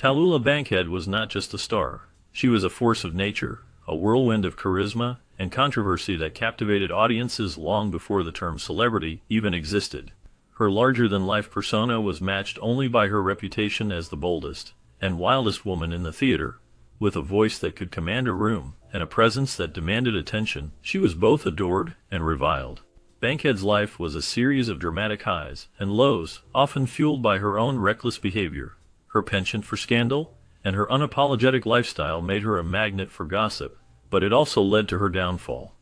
Tallulah Bankhead was not just a star. She was a force of nature, a whirlwind of charisma and controversy that captivated audiences long before the term celebrity even existed. Her larger-than-life persona was matched only by her reputation as the boldest and wildest woman in the theater. With a voice that could command a room and a presence that demanded attention, she was both adored and reviled. Bankhead's life was a series of dramatic highs and lows, often fueled by her own reckless behavior. Her penchant for scandal and her unapologetic lifestyle made her a magnet for gossip, but it also led to her downfall.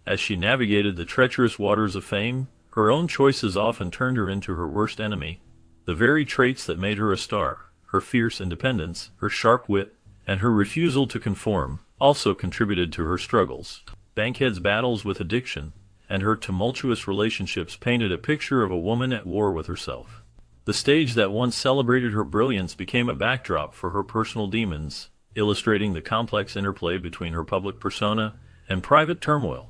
As she navigated the treacherous waters of fame, her own choices often turned her into her worst enemy. The very traits that made her a star, her fierce independence, her sharp wit, and her refusal to conform, also contributed to her struggles. Bankhead's battles with addiction and her tumultuous relationships painted a picture of a woman at war with herself. The stage that once celebrated her brilliance became a backdrop for her personal demons, illustrating the complex interplay between her public persona and private turmoil.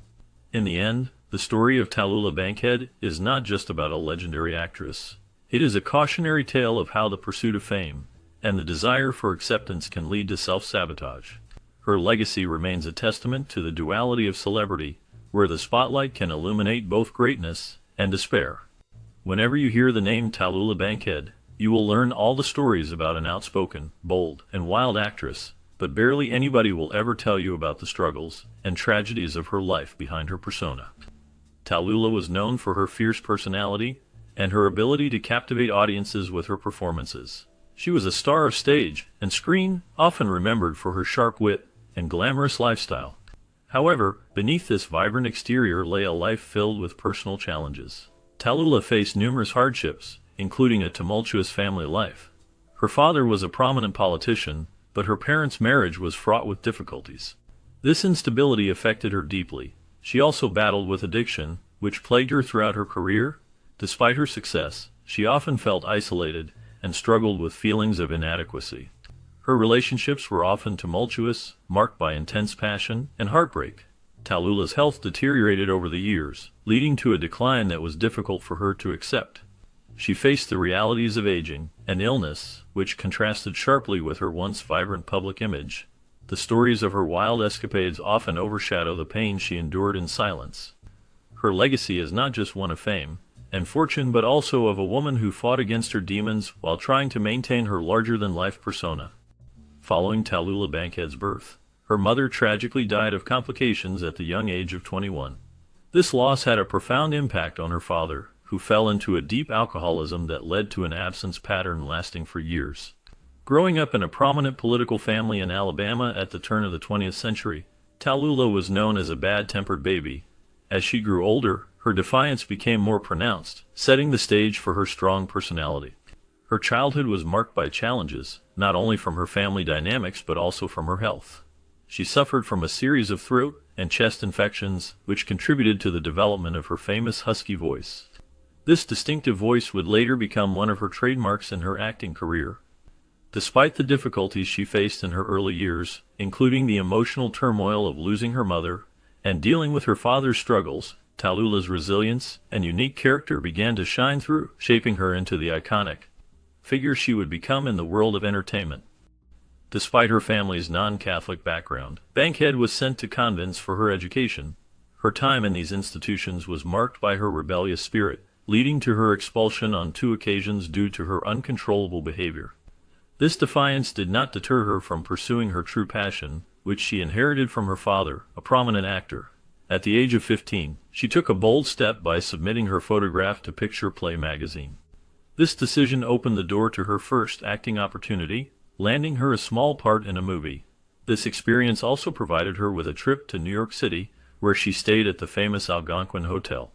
In the end, the story of Tallulah Bankhead is not just about a legendary actress. It is a cautionary tale of how the pursuit of fame and the desire for acceptance can lead to self-sabotage. Her legacy remains a testament to the duality of celebrity, where the spotlight can illuminate both greatness and despair. Whenever you hear the name Tallulah Bankhead, you will learn all the stories about an outspoken, bold, and wild actress, but barely anybody will ever tell you about the struggles and tragedies of her life behind her persona. Tallulah was known for her fierce personality and her ability to captivate audiences with her performances. She was a star of stage and screen, often remembered for her sharp wit and glamorous lifestyle. However, beneath this vibrant exterior lay a life filled with personal challenges. Tallulah faced numerous hardships, including a tumultuous family life. Her father was a prominent politician, but her parents' marriage was fraught with difficulties. This instability affected her deeply. She also battled with addiction, which plagued her throughout her career. Despite her success, she often felt isolated and struggled with feelings of inadequacy. Her relationships were often tumultuous, marked by intense passion and heartbreak. Tallulah's health deteriorated over the years, leading to a decline that was difficult for her to accept. She faced the realities of aging and illness, which contrasted sharply with her once vibrant public image. The stories of her wild escapades often overshadow the pain she endured in silence. Her legacy is not just one of fame and fortune, but also of a woman who fought against her demons while trying to maintain her larger-than-life persona. Following Tallulah Bankhead's birth, her mother tragically died of complications at the young age of 21. This loss had a profound impact on her father, who fell into a deep alcoholism that led to an absence pattern lasting for years. Growing up in a prominent political family in Alabama at the turn of the 20th century, Tallulah was known as a bad-tempered baby. As she grew older, her defiance became more pronounced, setting the stage for her strong personality. Her childhood was marked by challenges, not only from her family dynamics but also from her health. She suffered from a series of throat and chest infections, which contributed to the development of her famous husky voice. This distinctive voice would later become one of her trademarks in her acting career. Despite the difficulties she faced in her early years, including the emotional turmoil of losing her mother and dealing with her father's struggles, Tallulah's resilience and unique character began to shine through, shaping her into the iconic figure she would become in the world of entertainment. Despite her family's non-Catholic background, Bankhead was sent to convents for her education. Her time in these institutions was marked by her rebellious spirit, leading to her expulsion on 2 occasions due to her uncontrollable behavior. This defiance did not deter her from pursuing her true passion, which she inherited from her father, a prominent actor. At the age of 15, she took a bold step by submitting her photograph to Picture Play magazine. This decision opened the door to her first acting opportunity, landing her a small part in a movie. This experience also provided her with a trip to New York City, where she stayed at the famous Algonquin Hotel.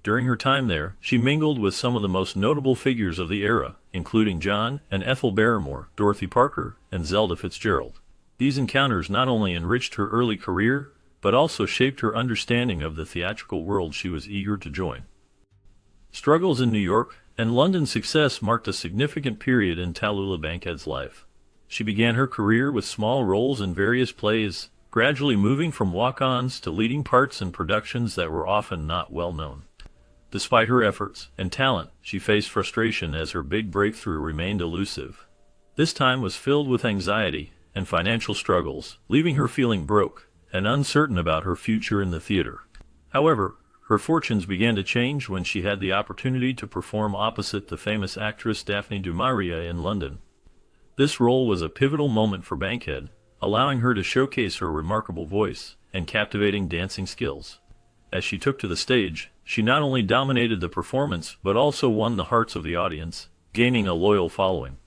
During her time there, she mingled with some of the most notable figures of the era, including John and Ethel Barrymore, Dorothy Parker, and Zelda Fitzgerald. These encounters not only enriched her early career, but also shaped her understanding of the theatrical world she was eager to join. Struggles in New York and London's success marked a significant period in Tallulah Bankhead's life. She began her career with small roles in various plays, gradually moving from walk-ons to leading parts in productions that were often not well known. Despite her efforts and talent, she faced frustration as her big breakthrough remained elusive. This time was filled with anxiety and financial struggles, leaving her feeling broke and uncertain about her future in the theater. However, her fortunes began to change when she had the opportunity to perform opposite the famous actress Daphne du Maurier in London. This role was a pivotal moment for Bankhead, allowing her to showcase her remarkable voice and captivating dancing skills. As she took to the stage, she not only dominated the performance but also won the hearts of the audience, gaining a loyal following.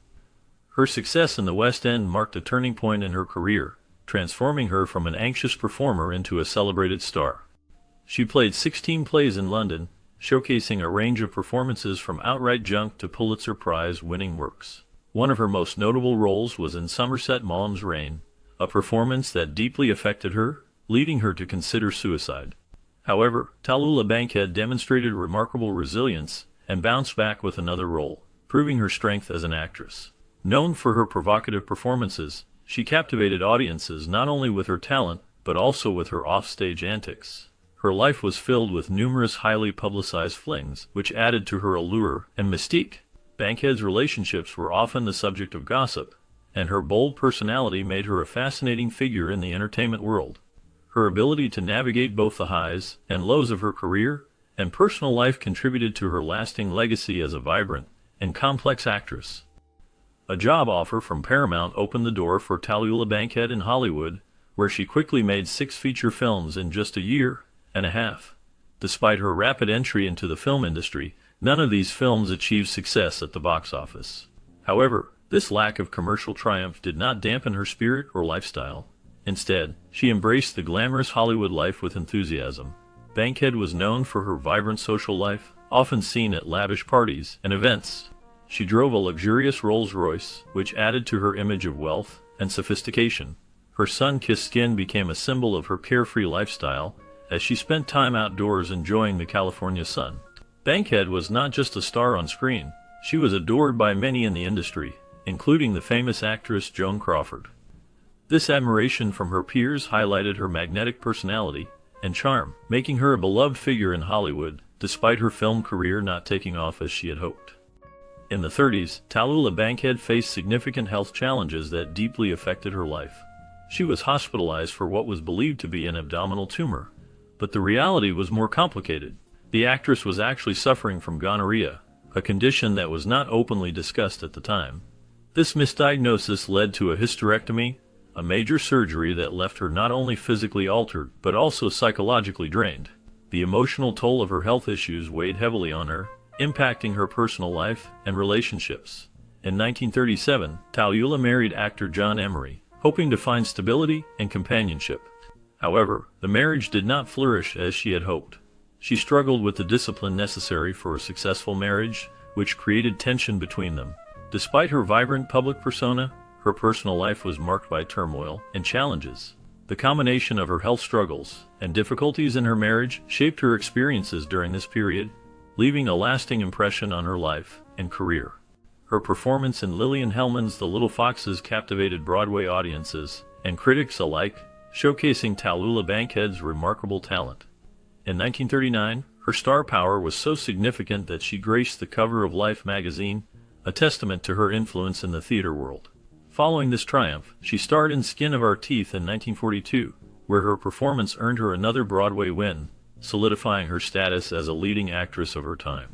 Her success in the West End marked a turning point in her career, transforming her from an anxious performer into a celebrated star. She played 16 plays in London, showcasing a range of performances from outright junk to Pulitzer Prize-winning works. One of her most notable roles was in Somerset Maugham's Reign, a performance that deeply affected her, leading her to consider suicide. However, Tallulah Bankhead demonstrated remarkable resilience and bounced back with another role, proving her strength as an actress. Known for her provocative performances, she captivated audiences not only with her talent, but also with her offstage antics. Her life was filled with numerous highly publicized flings, which added to her allure and mystique. Bankhead's relationships were often the subject of gossip, and her bold personality made her a fascinating figure in the entertainment world. Her ability to navigate both the highs and lows of her career and personal life contributed to her lasting legacy as a vibrant and complex actress. A job offer from Paramount opened the door for Tallulah Bankhead in Hollywood, where she quickly made 6 feature films in just a year and a half. Despite her rapid entry into the film industry, none of these films achieved success at the box office. However, this lack of commercial triumph did not dampen her spirit or lifestyle. Instead, she embraced the glamorous Hollywood life with enthusiasm. Bankhead was known for her vibrant social life, often seen at lavish parties and events. She drove a luxurious Rolls-Royce, which added to her image of wealth and sophistication. Her sun-kissed skin became a symbol of her carefree lifestyle, as she spent time outdoors enjoying the California sun. Bankhead was not just a star on screen, she was adored by many in the industry, including the famous actress Joan Crawford. This admiration from her peers highlighted her magnetic personality and charm, making her a beloved figure in Hollywood, despite her film career not taking off as she had hoped. In the 30s, Tallulah Bankhead faced significant health challenges that deeply affected her life. She was hospitalized for what was believed to be an abdominal tumor, but the reality was more complicated. The actress was actually suffering from gonorrhea, a condition that was not openly discussed at the time. This misdiagnosis led to a hysterectomy, a major surgery that left her not only physically altered but also psychologically drained. The emotional toll of her health issues weighed heavily on her, impacting her personal life and relationships. In 1937, Tallulah married actor John Emery, hoping to find stability and companionship. However, the marriage did not flourish as she had hoped. She struggled with the discipline necessary for a successful marriage, which created tension between them. Despite her vibrant public persona, her personal life was marked by turmoil and challenges. The combination of her health struggles and difficulties in her marriage shaped her experiences during this period, leaving a lasting impression on her life and career. Her performance in Lillian Hellman's The Little Foxes captivated Broadway audiences and critics alike, showcasing Tallulah Bankhead's remarkable talent. In 1939, her star power was so significant that she graced the cover of Life magazine, a testament to her influence in the theater world. Following this triumph, she starred in Skin of Our Teeth in 1942, where her performance earned her another Broadway win, solidifying her status as a leading actress of her time.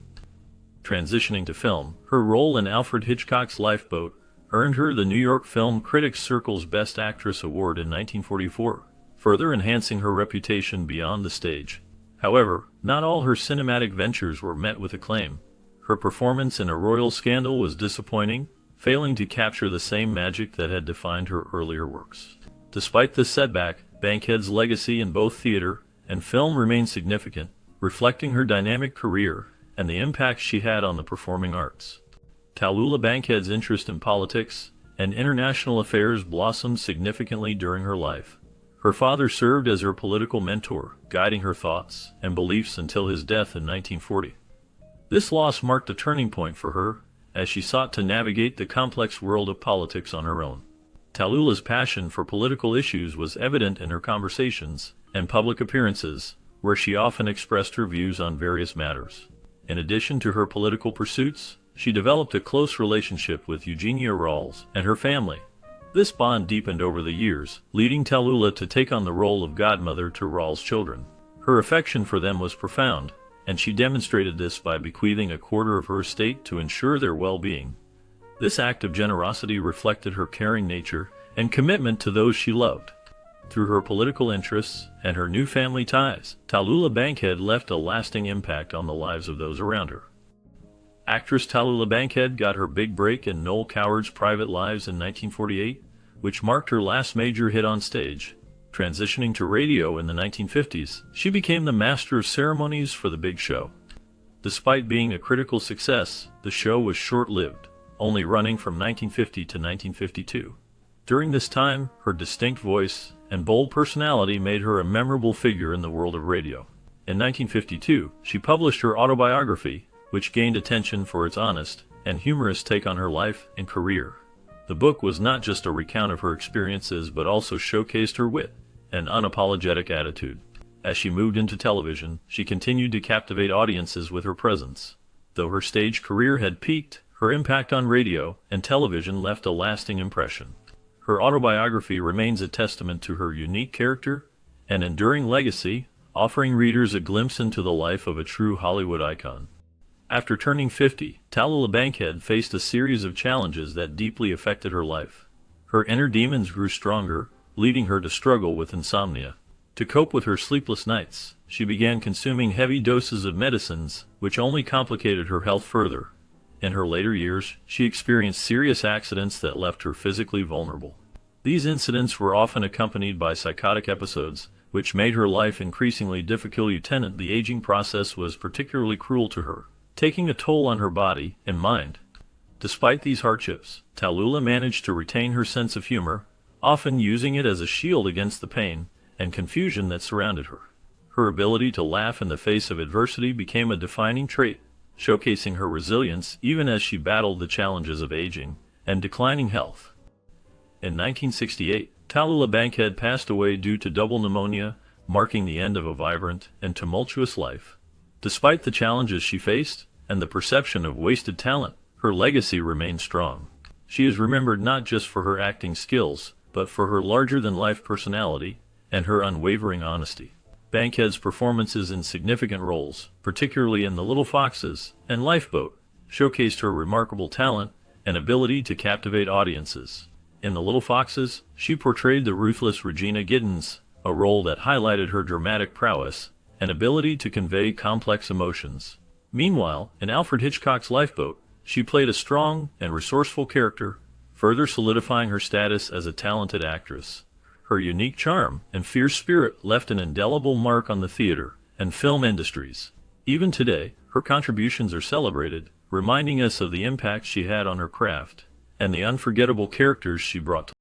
Transitioning to film, her role in Alfred Hitchcock's Lifeboat earned her the New York Film Critics Circle's Best Actress Award in 1944, further enhancing her reputation beyond the stage. However, not all her cinematic ventures were met with acclaim. Her performance in A Royal Scandal was disappointing, failing to capture the same magic that had defined her earlier works. Despite this setback, Bankhead's legacy in both theater and film remained significant, reflecting her dynamic career and the impact she had on the performing arts. Tallulah Bankhead's interest in politics and international affairs blossomed significantly during her life. Her father served as her political mentor, guiding her thoughts and beliefs until his death in 1940. This loss marked a turning point for her, as she sought to navigate the complex world of politics on her own. Tallulah's passion for political issues was evident in her conversations and public appearances, where she often expressed her views on various matters. In addition to her political pursuits, she developed a close relationship with Eugenia Rawls and her family. This bond deepened over the years, leading Tallulah to take on the role of godmother to Rawls' children. Her affection for them was profound, and she demonstrated this by bequeathing a quarter of her estate to ensure their well-being. This act of generosity reflected her caring nature and commitment to those she loved. Through her political interests and her new family ties, Tallulah Bankhead left a lasting impact on the lives of those around her. Actress Tallulah Bankhead got her big break in Noel Coward's Private Lives in 1948, which marked her last major hit on stage. Transitioning to radio in the 1950s, she became the master of ceremonies for The Big Show. Despite being a critical success, the show was short-lived, only running from 1950 to 1952. During this time, her distinct voice and bold personality made her a memorable figure in the world of radio. In 1952, she published her autobiography, which gained attention for its honest and humorous take on her life and career. The book was not just a recount of her experiences but also showcased her wit and unapologetic attitude. As she moved into television, she continued to captivate audiences with her presence. Though her stage career had peaked, her impact on radio and television left a lasting impression. Her autobiography remains a testament to her unique character and enduring legacy, offering readers a glimpse into the life of a true Hollywood icon. After turning 50, Tallulah Bankhead faced a series of challenges that deeply affected her life. Her inner demons grew stronger, leading her to struggle with insomnia. To cope with her sleepless nights, she began consuming heavy doses of medicines, which only complicated her health further. In her later years, she experienced serious accidents that left her physically vulnerable. These incidents were often accompanied by psychotic episodes, which made her life increasingly difficult. The aging process was particularly cruel to her, taking a toll on her body and mind. Despite these hardships, Tallulah managed to retain her sense of humor, often using it as a shield against the pain and confusion that surrounded her. Her ability to laugh in the face of adversity became a defining trait, showcasing her resilience even as she battled the challenges of aging and declining health. In 1968, Tallulah Bankhead passed away due to double pneumonia, marking the end of a vibrant and tumultuous life. Despite the challenges she faced and the perception of wasted talent, her legacy remained strong. She is remembered not just for her acting skills, but for her larger-than-life personality and her unwavering honesty. Bankhead's performances in significant roles, particularly in The Little Foxes and Lifeboat, showcased her remarkable talent and ability to captivate audiences. In The Little Foxes, she portrayed the ruthless Regina Giddens, a role that highlighted her dramatic prowess and ability to convey complex emotions. Meanwhile, in Alfred Hitchcock's Lifeboat, she played a strong and resourceful character, further solidifying her status as a talented actress. Her unique charm and fierce spirit left an indelible mark on the theater and film industries. Even today, her contributions are celebrated, reminding us of the impact she had on her craft and the unforgettable characters she brought to